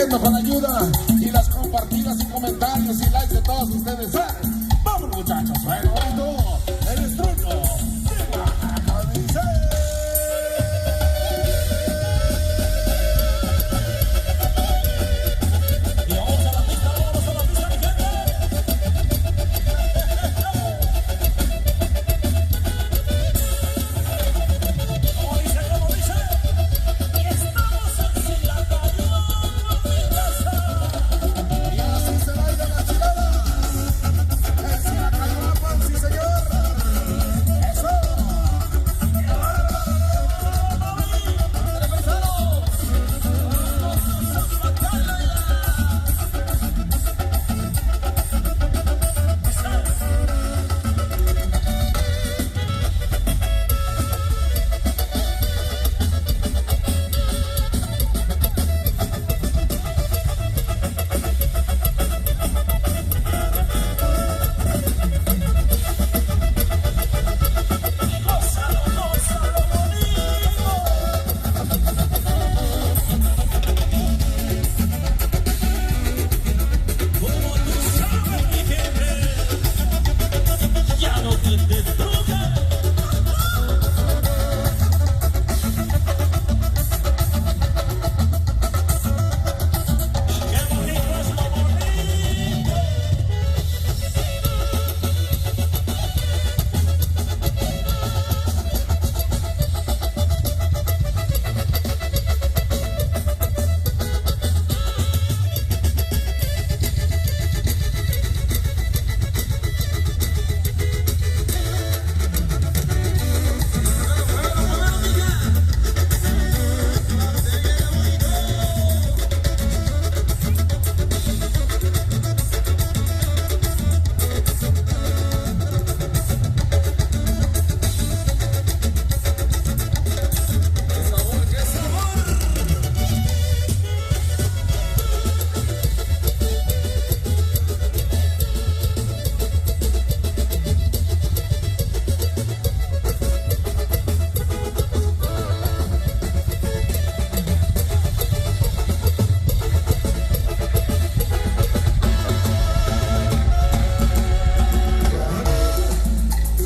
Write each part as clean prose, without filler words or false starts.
agradeciendo con la ayuda y las compartidas y comentarios y likes de todos ustedes. Vamos muchachos, bueno, el estruendo de Oaxaca dice. Y vamos a la pista, mi gente. Como dice, y estamos en Silacayón, mi raza. Y así se baila la chilada. En Silacayón, sí señor. Eso.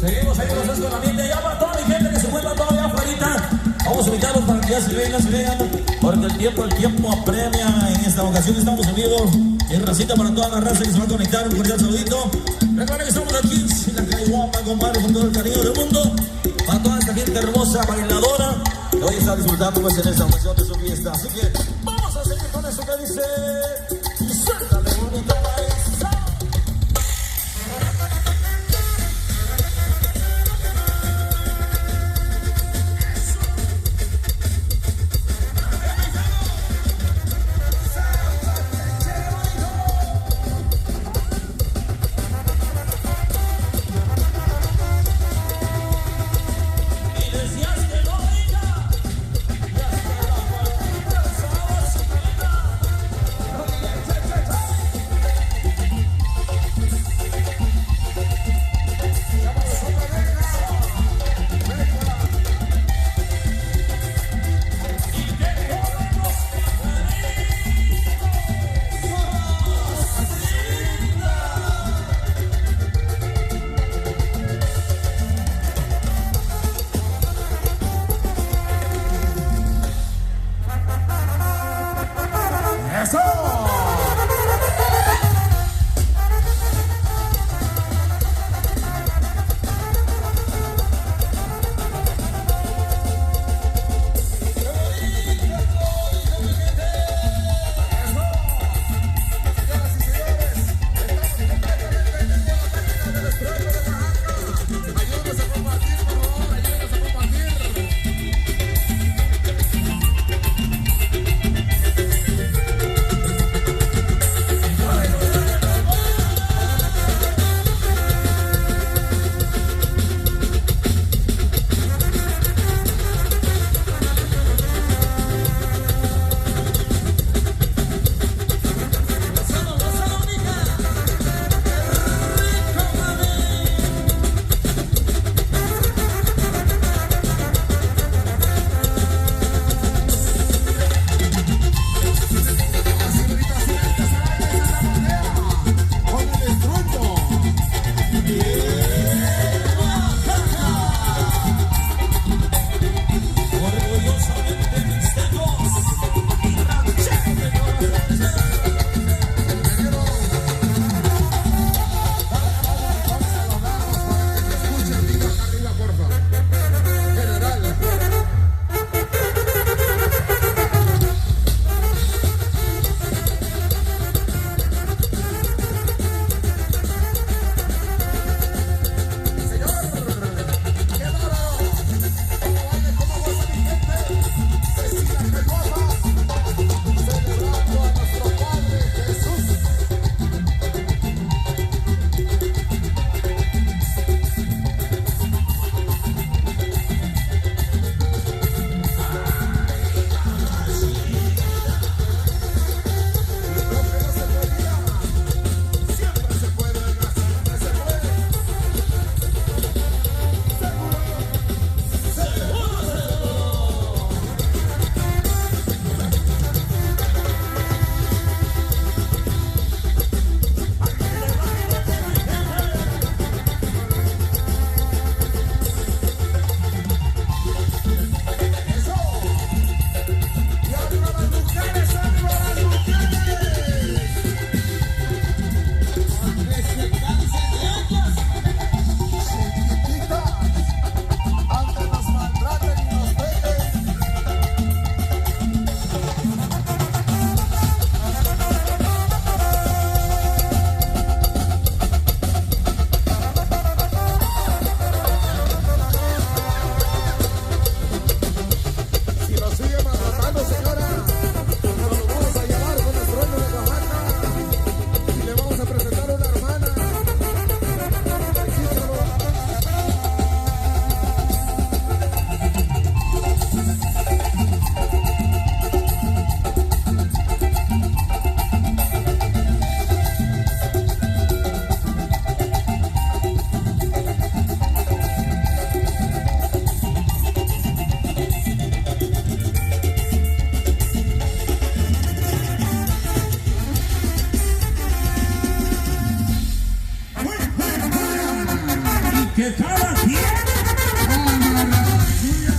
Seguimos con la ambiente. Ya para toda mi gente que se encuentra todavía afuera. Vamos a invitarlos para que ya se vean, porque el tiempo apremia. En esta ocasión estamos en vivo. En racita para toda la raza que se va a conectar. Un cordial saludito. Recuerden que estamos aquí en Silacayón, compadre, con todo el cariño del mundo. Para toda esta gente hermosa, bailadora, que hoy está disfrutando pues en esta ocasión de su fiesta. Así que vamos a seguir con eso que dice. Y suéltale bonito país. que cada quien agarra la suya.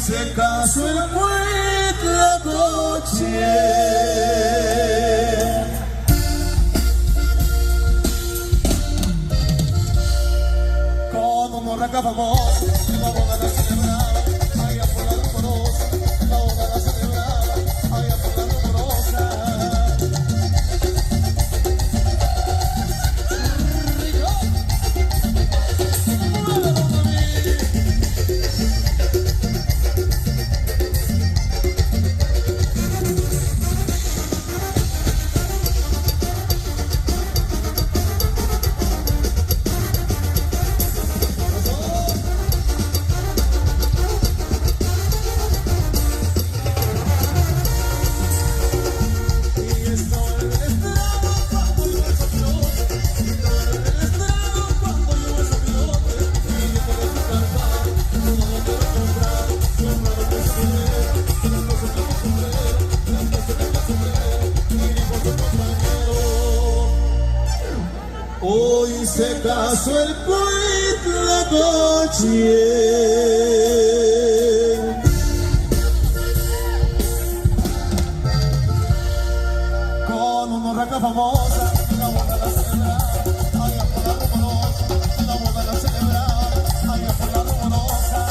se casó el Huitlacoche. Con una morraca famosa, la boda la celebraba, allá por la rumorosa, la boda la celebraba, allá por la rumorosa. Hoy se casó el Huitlacoche. Con una morraca famosa, la boda la celebraba, allá por la rumorosa, la boda la celebraba, allá por la rumorosa.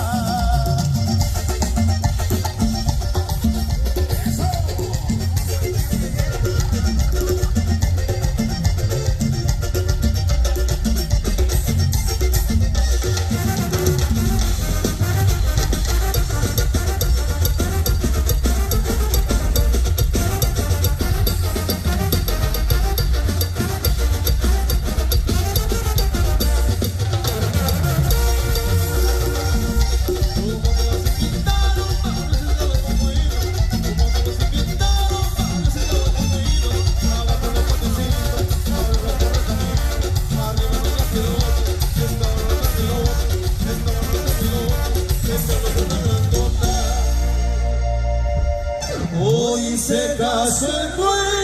Hoy se casó el Huitlacoche.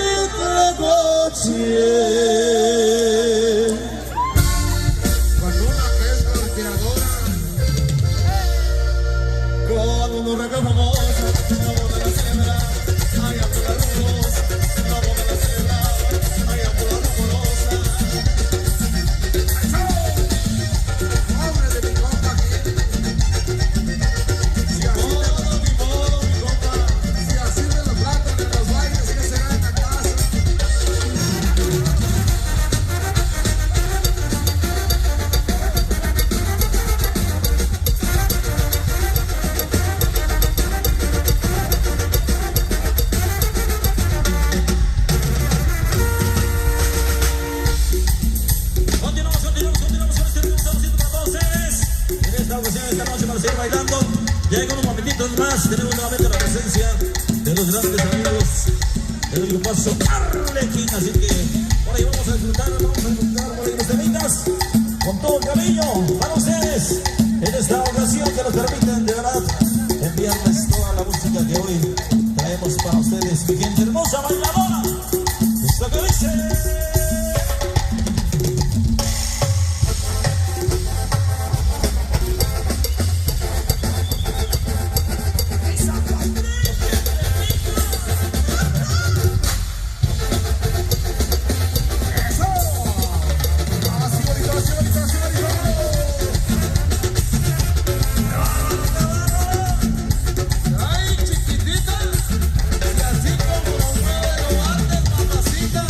Cuando una que es golpeadora, Con una morraca famosa, la boda la celebraba, allá por la rumorosa, la boda la celebraba, allá por la rumorosa. hombre de mi compa aquí. Si así de los platos en los bailes, ¿qué será en la casa? Continuamos con este ritmo, estamos haciendo para todos ustedes. En esta ocasión, esta noche, para seguir bailando. Ya en unos momentitos más, tenemos nuevamente la presencia de los grandes amigos del grupazo Arlequín. Así que por ahí vamos a disfrutar por ahí los temitas con todo el cariño para ustedes. En esta ocasión que nos permiten de verdad enviarles toda la música que hoy traemos para ustedes, mi gente hermosa bailadora. Esto que dice. Ay, chiquitita, y así como lo mueve lo antes, mamacita.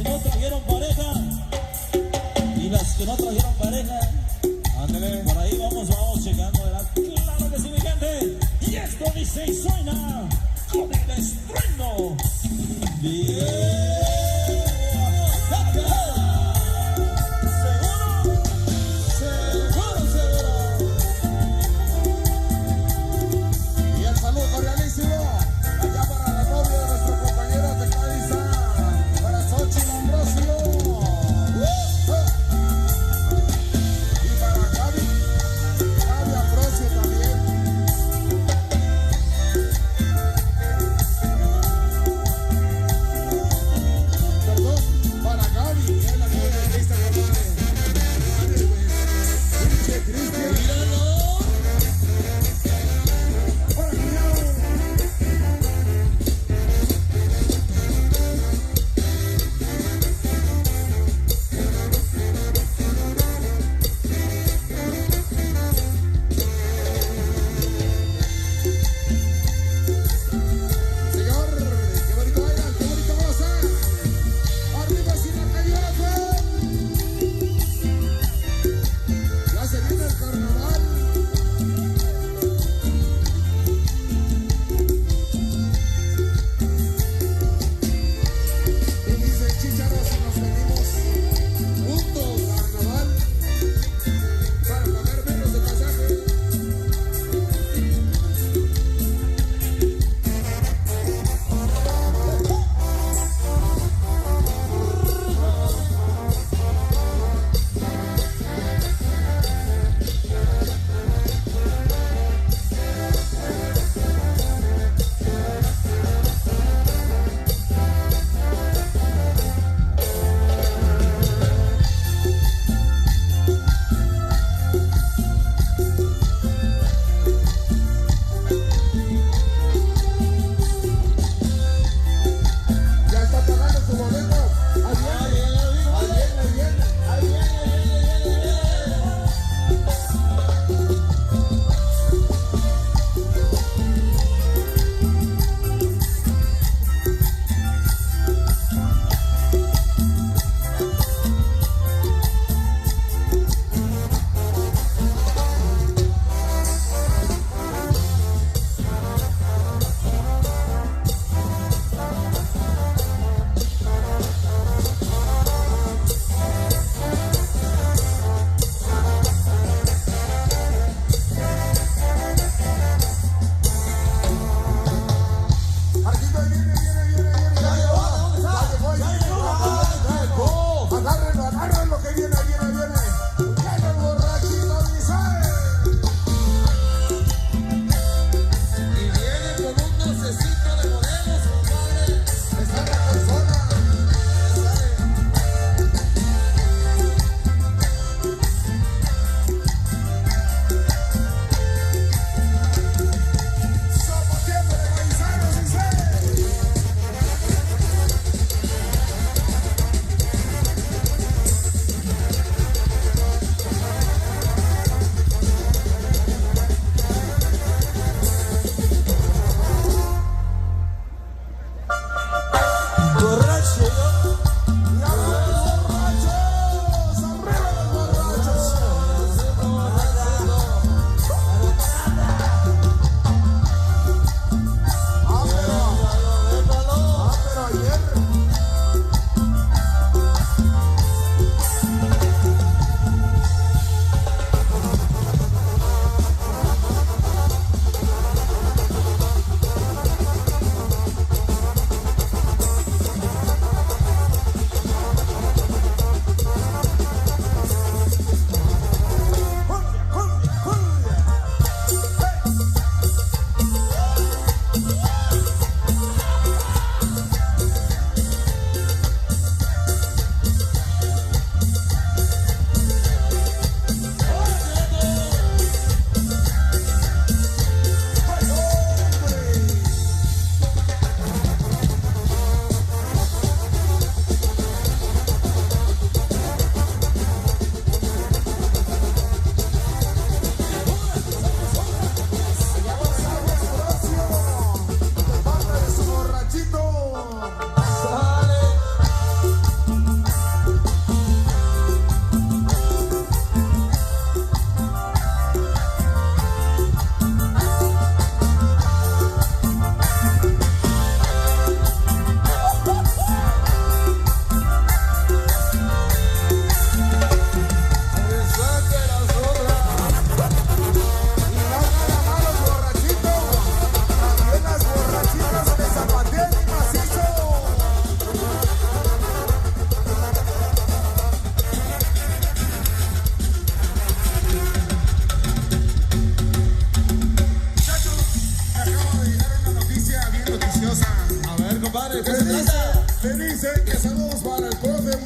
no trajeron pareja y las que no trajeron pareja, ándale, por ahí vamos checando, ¿verdad? Claro que sí, mi gente. Y esto dice y suena con el estruendo. Bien.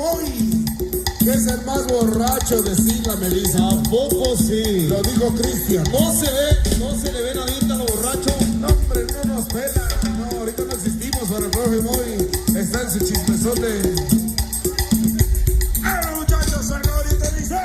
Moy, que es el más borracho de Sila, me dice. ¿A poco sí? Lo dijo Cristian. No se le ven ahorita lo borracho. No, hombre, no nos pela. No, ahorita no existimos para el profe Moy. Está en su chismesote. ¡Ah, muchachos! Ahorita dice.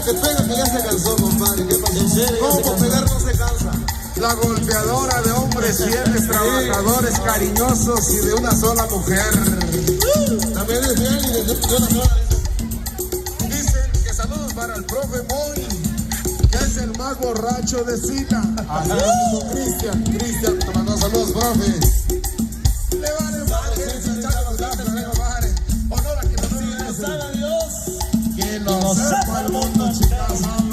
Que pega que ya se cansó, compadre. ¿Qué pasó? ¿En serio? ¿Cómo pegar no se cansa? La golpeadora de hombres fieles, trabajadores, cariñosos y de una sola mujer. También es fiel y de una sola. Dicen que saludos para el profe Moy, que es el más borracho de Sila. Así lo dijo Cristian. Cristian, te mandó saludos, profe. Le vale madre, honor a que nos diga. Dios. Que lo sepa el mundo, chicas.